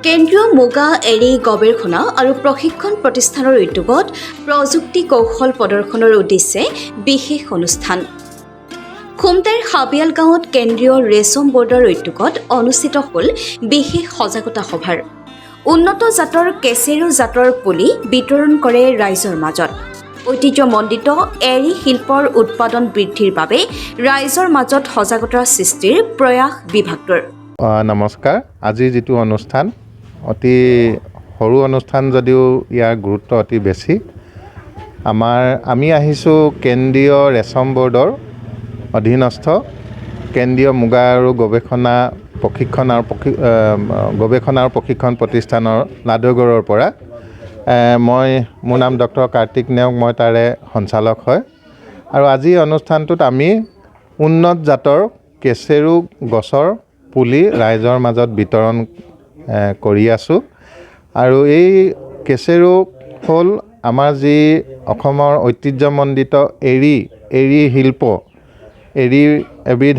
কেন্দ্ৰীয় মুগা এৰী গৱেষণা আৰু প্ৰশিক্ষণ প্ৰতিষ্ঠানৰ উদ্যোগত প্ৰযুক্তি কৌশল প্ৰদৰ্শনৰ উদ্দেশ্যে বিশেষ অনুষ্ঠান। খুমটাইৰ হাবিয়াল গাঁৱত কেন্দ্ৰীয় ৰেচম বৰ্ডৰ উদ্যোগত অনুষ্ঠিত হ'ল বিশেষ সজাগতা সভাৰ। উন্নত জাতৰ কেচেৰু জাতৰ পুলি বিতৰণ কৰে ৰাইজৰ মাজত। ঐতিহ্যমণ্ডিত এৰী শিল্পৰ উৎপাদন বৃদ্ধিৰ বাবে ৰাইজৰ মাজত সজাগতাৰ সৃষ্টিৰ প্ৰয়াস বিভাগটোৰ। নমস্কাৰ। আজি যিটো অনুষ্ঠান অতি সৰু অনুষ্ঠান যদিও ইয়াৰ গুৰুত্ব অতি বেছি। আমি আহিছোঁ কেন্দ্ৰীয় ৰেচম বৰ্ডৰ অধীনস্থ কেন্দ্ৰীয় মুগা আৰু গৱেষণা প্ৰশিক্ষণ প্ৰতিষ্ঠানৰ লাদৈগড়ৰ পৰা। মোৰ নাম ডক্টৰ কাৰ্তিক নেওগ, মই তাৰে সঞ্চালক হয়। আৰু আজি অনুষ্ঠানটোত আমি উন্নত জাতৰ কেচেৰু গছৰ পুলি ৰাইজৰ মাজত বিতৰণ কৰি আছোঁ। আৰু এই কেচেৰু হ'ল আমাৰ যি অসমৰ ঐতিহ্যমণ্ডিত এৰী শিল্প, এৰী এবিধ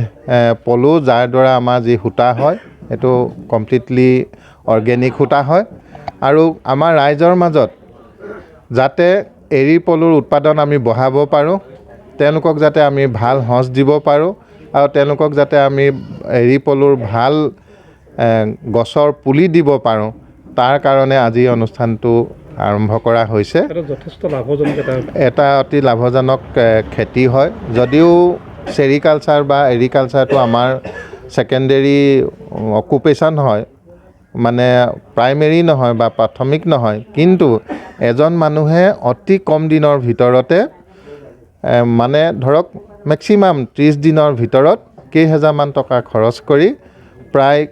পলু, যাৰ দ্বাৰা আমাৰ যি সূতা হয় সেইটো কমপ্লিটলি অৰ্গেনিক সূতা হয়। আৰু আমাৰ ৰাইজৰ মাজত যাতে এৰী পলুৰ উৎপাদন আমি বঢ়াব পাৰোঁ, তেওঁলোকক যাতে আমি ভাল সঁচ দিব পাৰোঁ, আৰু তেওঁলোকক যাতে আমি এৰী পলুৰ ভাল গছৰ পুলি দিব পাৰোঁ, তাৰ কাৰণে আজি অনুষ্ঠানটো আৰম্ভ কৰা হৈছে। যথেষ্ট লাভজনক এটা অতি লাভজনক খেতি হয়। যদিও চেৰিকালচাৰ বা এগ্ৰিকালচাৰটো আমাৰ ছেকেণ্ডেৰী অকুপেশ্যন হয়, মানে প্ৰাইমেৰী নহয় বা প্ৰাথমিক নহয়, কিন্তু এজন মানুহে অতি কম দিনৰ ভিতৰতে মানে ধৰক মেক্সিমাম 30 দিনৰ ভিতৰত কেইহাজাৰমান টকা খৰচ কৰি প্ৰায়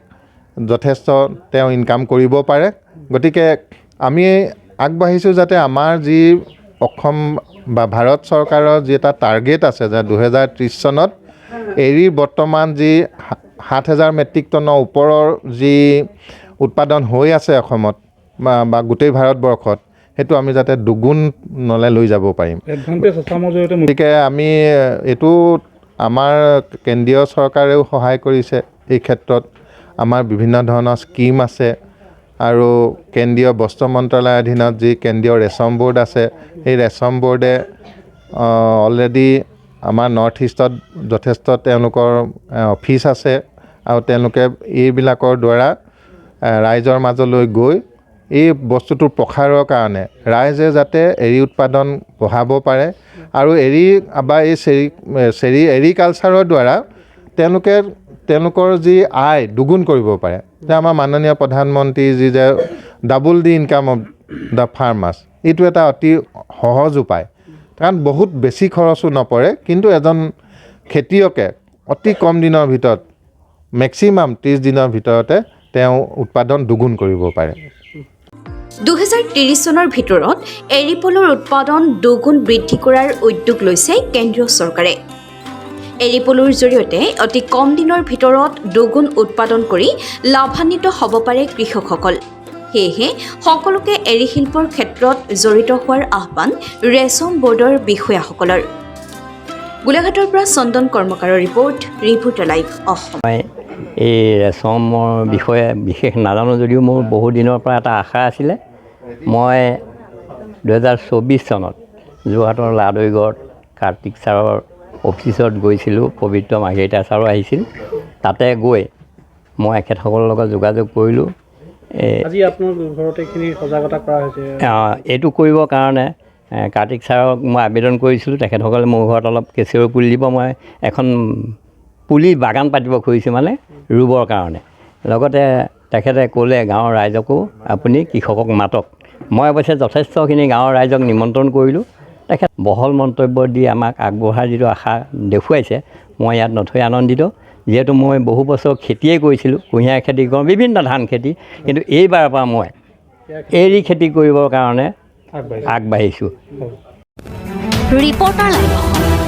যথেষ্ট তেওঁ ইনকাম কৰিব পাৰে। গতিকে আমি আগবাঢ়িছোঁ যাতে আমাৰ যি অসম বা ভাৰত চৰকাৰৰ যি এটা টাৰ্গেট আছে যে 2030 চনত এৰীৰ বৰ্তমান যি 7,000 মেট্ৰিক টনৰ ওপৰৰ যি উৎপাদন হৈ আছে অসমত বা গোটেই ভাৰতবৰ্ষত, সেইটো আমি যাতে দুগুণলৈ লৈ যাব পাৰিম। গতিকে আমি এইটো আমাৰ কেন্দ্ৰীয় চৰকাৰেও সহায় কৰিছে এই ক্ষেত্ৰত। আমাৰ বিভিন্ন ধৰণৰ স্কিম আছে, আৰু কেন্দ্ৰীয় বস্ত্ৰ মন্ত্ৰালয়ৰ অধীনত যি কেন্দ্ৰীয় ৰেচম বৰ্ড আছে, সেই ৰেচম বৰ্ডে অলৰেডি আমাৰ নৰ্থ ইষ্টত যথেষ্ট তেওঁলোকৰ অফিচ আছে, আৰু তেওঁলোকে এইবিলাকৰ দ্বাৰা ৰাইজৰ মাজলৈ গৈ এই বস্তুটোৰ প্ৰসাৰৰ কাৰণে ৰাইজে যাতে এৰী উৎপাদন বঢ়াব পাৰে, আৰু এৰী বা এই এগ্ৰিকালচাৰৰ দ্বাৰা তেওঁলোকৰ যি আয় দুগুণ কৰিব পাৰে। যে আমাৰ মাননীয় প্ৰধানমন্ত্ৰী যি যে double the income of the farmers, এইটো এটা অতি সহজ উপায়, কাৰণ বহুত বেছি খৰচো নপৰে, কিন্তু এজন খেতিয়কে অতি কম দিনৰ ভিতৰত মেক্সিমাম 30 দিনৰ ভিতৰতে তেওঁ উৎপাদন দুগুণ কৰিব পাৰে। 2030 চনৰ ভিতৰত এৰী পলুৰ উৎপাদন দুগুণ বৃদ্ধি কৰাৰ উদ্যোগ লৈছে কেন্দ্ৰীয় চৰকাৰে। এৰী পলুৰ জৰিয়তে অতি কম দিনৰ ভিতৰত দুগুণ উৎপাদন কৰি লাভান্বিত হ'ব পাৰে কৃষকসকল। সেয়েহে সকলোকে এৰী শিল্পৰ ক্ষেত্ৰত জড়িত হোৱাৰ আহ্বান ৰেচম বৰ্ডৰ বিষয়াসকলৰ। গোলাঘাটৰ পৰা চন্দন কৰ্মকাৰৰ ৰিপৰ্টাৰ লাইভ অসম। এই ৰেচমৰ বিষয়ে বিশেষ নাজানো যদিও মোৰ বহু দিনৰ পৰা এটা আশা আছিলে। মই 2024 চনত যোৰহাটৰ লাদৈগড়ত কাৰ্তিক ছাৰৰ অফিচত গৈছিলোঁ, পবিত্ৰ মাৰ্ঘেৰিটা ছাৰো আহিছিল। তাতে গৈ মই এখেতসকলৰ লগত যোগাযোগ কৰিলোঁ। আজি আপোনাৰ ঘৰতে এইখিনি সজাগতা কৰা হৈছে। এইটো কৰিবৰ কাৰণে কাৰ্তিক ছাৰক মই আবেদন কৰিছিলোঁ, তেখেতসকলে মোৰ ঘৰত অলপ কেচেৰু পুলি দিব, মই এখন পুলি বাগান পাতিব খুজিছোঁ, মানে ৰুবৰ কাৰণে। লগতে তেখেতে ক'লে গাঁৱৰ ৰাইজকো আপুনি কৃষকক মাতক। মই অৱশ্যে যথেষ্টখিনি গাঁৱৰ ৰাইজক নিমন্ত্ৰণ কৰিলোঁ। তেখেত বহল মন্তব্য দি আমাক আগবঢ়াৰ যিটো আশা দেখুৱাইছে, মই ইয়াত নথৈ আনন্দিত। যিহেতু মই বহু বছৰ খেতিয়ে কৰিছিলোঁ, কুঁহিয়াৰ খেতি কৰোঁ, বিভিন্ন ধান খেতি, কিন্তু এইবাৰৰ পৰা মই এৰী খেতি কৰিবৰ কাৰণে আগবাঢ়িছোঁ। Reporter live.